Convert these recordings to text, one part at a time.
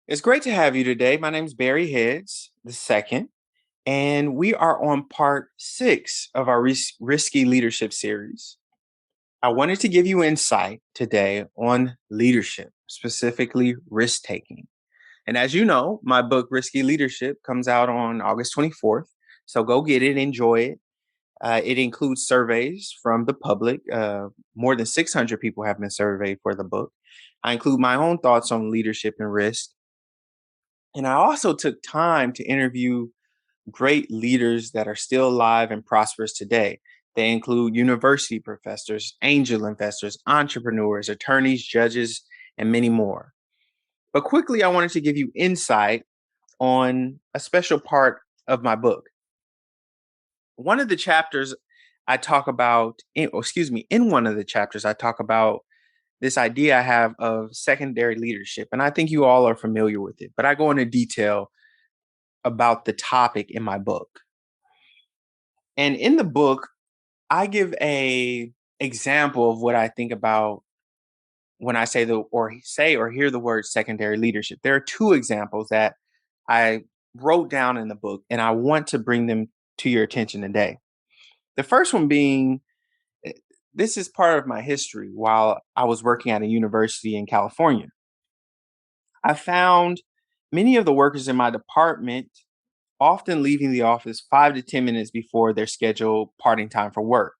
It's great to have you today. My name is Barry Heads, the second, and we are on part six of our Risky Leadership series. I wanted to give you insight today on leadership, specifically risk taking. And as you know, my book, Risky Leadership, comes out on August 24th. So go get it, enjoy it. It includes surveys from the public. More than 600 people have been surveyed for the book. I include my own thoughts on leadership and risk. And I also took time to interview great leaders that are still alive and prosperous today. They include university professors, angel investors, entrepreneurs, attorneys, judges, and many more. But quickly, I wanted to give you insight on a special part of my book. One of the chapters I talk about, in one of the chapters, I talk about this idea I have of secondary leadership. And I think you all are familiar with it, but I go into detail about the topic in my book. And in the book, I give a example of what I think about when I say or hear the word secondary leadership. There are two examples that I wrote down in the book, and I want to bring them to your attention today. The first one being eh, this is part of my history while I was working at a university in California. I found many of the workers in my department often leaving the office 5 to 10 minutes before their scheduled parting time for work.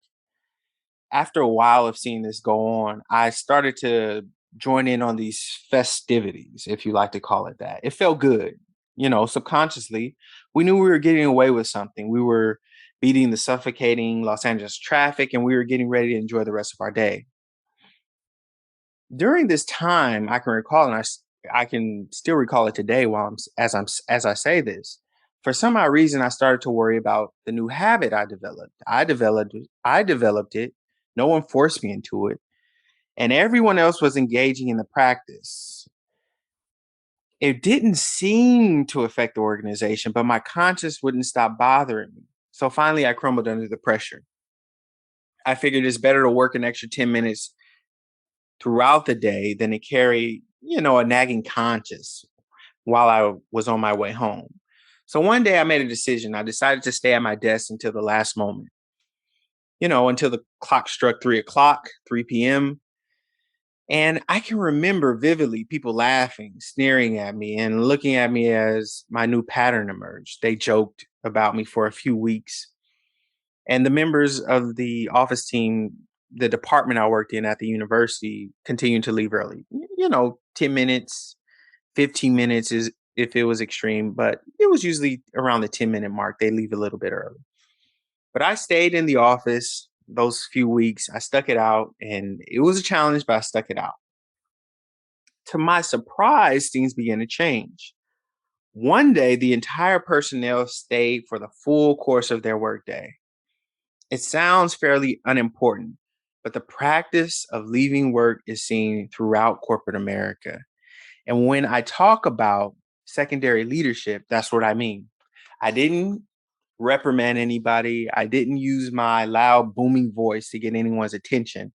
After a while of seeing this go on, I started to join in on these festivities, if you like to call it that. It felt good. Subconsciously, we knew we were getting away with something. We were beating the suffocating Los Angeles traffic and we were getting ready to enjoy the rest of our day. During this time, I can recall, and I can still recall it today while as I say this. For some odd reason, I started to worry about the new habit I developed. I developed it. No one forced me into it, and everyone else was engaging in the practice. It didn't seem to affect the organization, but my conscience wouldn't stop bothering me. So finally, I crumbled under the pressure. I figured it's better to work an extra 10 minutes throughout the day than to carry, a nagging conscience while I was on my way home. So one day I made a decision. I decided to stay at my desk until the last moment, until the clock struck 3 o'clock, 3 p.m. And I can remember vividly people laughing, sneering at me, and looking at me as my new pattern emerged. They joked about me for a few weeks. And the members of the office team, the department I worked in at the university, continued to leave early. 10 minutes, 15 minutes is if it was extreme, but it was usually around the 10-minute mark. They leave a little bit early. But I stayed in the office those few weeks. I stuck it out, and it was a challenge, but I stuck it out. To my surprise, things began to change. One day, the entire personnel stayed for the full course of their workday. It sounds fairly unimportant, but the practice of leaving work is seen throughout corporate America. And when I talk about secondary leadership, that's what I mean. I didn't reprimand anybody. I didn't use my loud, booming voice to get anyone's attention,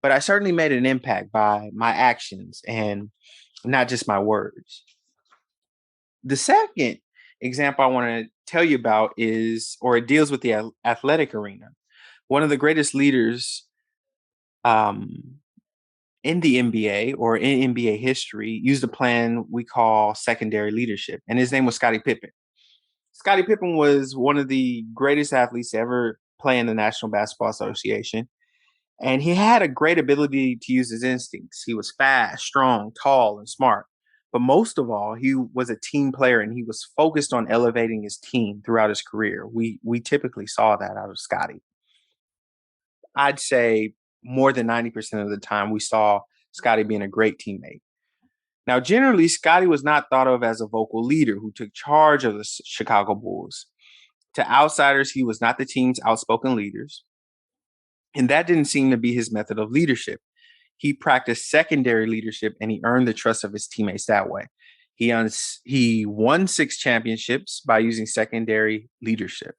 but I certainly made an impact by my actions and not just my words. The second example I want to tell you about it deals with the athletic arena. One of the greatest leaders um, in the NBA or in NBA history used a plan we call secondary leadership, and his name was Scottie Pippen. Scottie Pippen was one of the greatest athletes to ever play in the National Basketball Association, and he had a great ability to use his instincts. He was fast, strong, tall, and smart. But most of all, he was a team player and he was focused on elevating his team throughout his career. We typically saw that out of Scottie. I'd say more than 90% of the time we saw Scottie being a great teammate. Now, generally, Scottie was not thought of as a vocal leader who took charge of the Chicago Bulls. To outsiders, he was not the team's outspoken leaders, and that didn't seem to be his method of leadership. He practiced secondary leadership and he earned the trust of his teammates that way. He won 6 championships by using secondary leadership.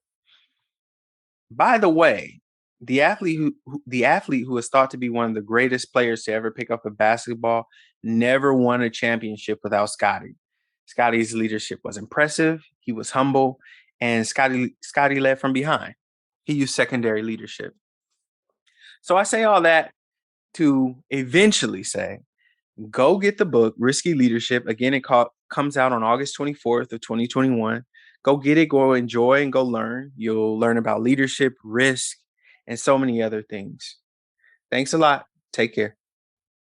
By the way, the athlete who is thought to be one of the greatest players to ever pick up a basketball never won a championship without Scotty. Scotty's leadership was impressive. He was humble, and Scotty led from behind. He used secondary leadership. So I say all that to eventually say, go get the book, Risky Leadership. Again, comes out on August 24th of 2021. Go get it, go enjoy, and go learn. You'll learn about leadership, risk, and so many other things. Thanks a lot. Take care.